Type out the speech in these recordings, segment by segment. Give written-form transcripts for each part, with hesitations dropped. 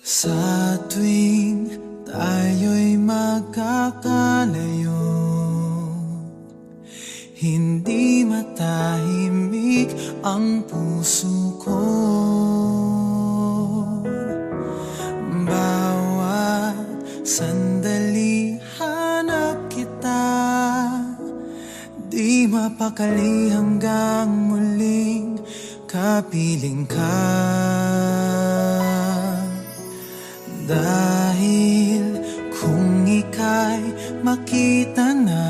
Sa tuwing tayo'y magkakalayo, hindi matahimik ang puso ko. Bawat sandali hanap kita, di mapakali hanggang muling kapiling ka. Dahil kung ika'y makita na,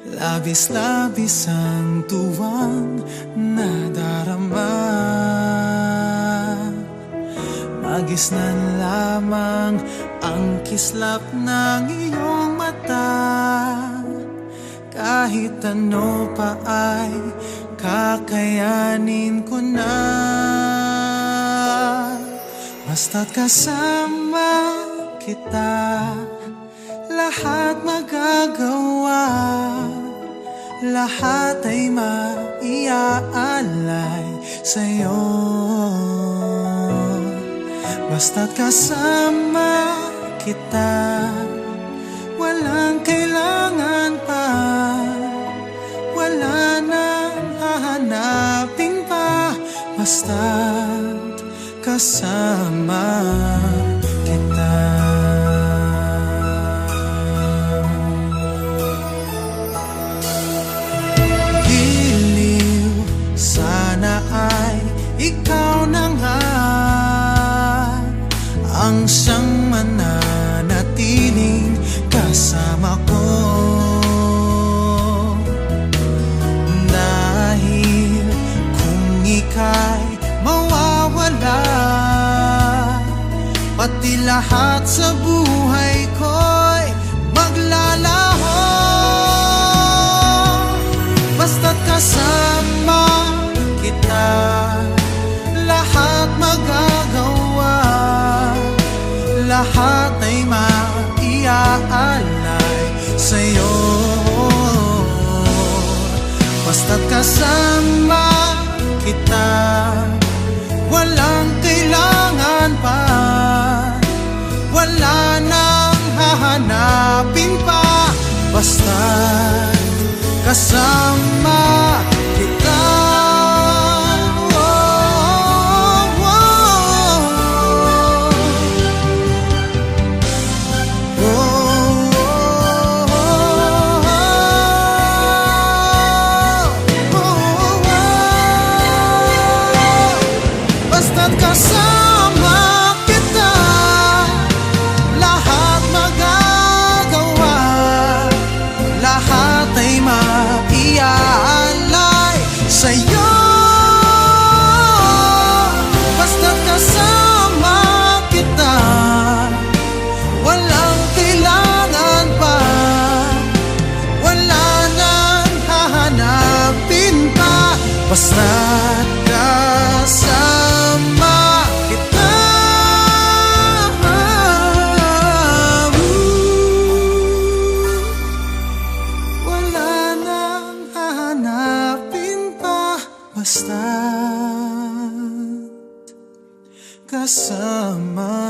labis-labis ang tuwang nadarama. Magisnan lamang ang kislap ng iyong mata, kahit ano pa ay kakayanin ko na. Basta't kasama kita, lahat magagawa, lahat ay maiaalay sa'yo. Basta't kasama kita, walang kailangan pa, wala nang hahanapin pa. Basta't kasama kita. Giliw, sana ay ikaw na nga ang siyang mananatiling kasama ko. Dahil kung ika'y mawawala, pati lahat sa buhay ko'y maglalaho. Basta't kasama kita, lahat magagawa, lahat ay maiaalay sa'yo. Basta't kasama kita, walang kailangan pa, wala nang hahanapin pa. Basta't kasama kita. Basta't kasama kita, lahat magagawa, lahat ay maiaalay sa'yo. Basta't kasama kita, walang kailangan pa, wala nang hahanapin pa. Basta't kasama kita. Wala nang hahanapin pa. Basta't kasama.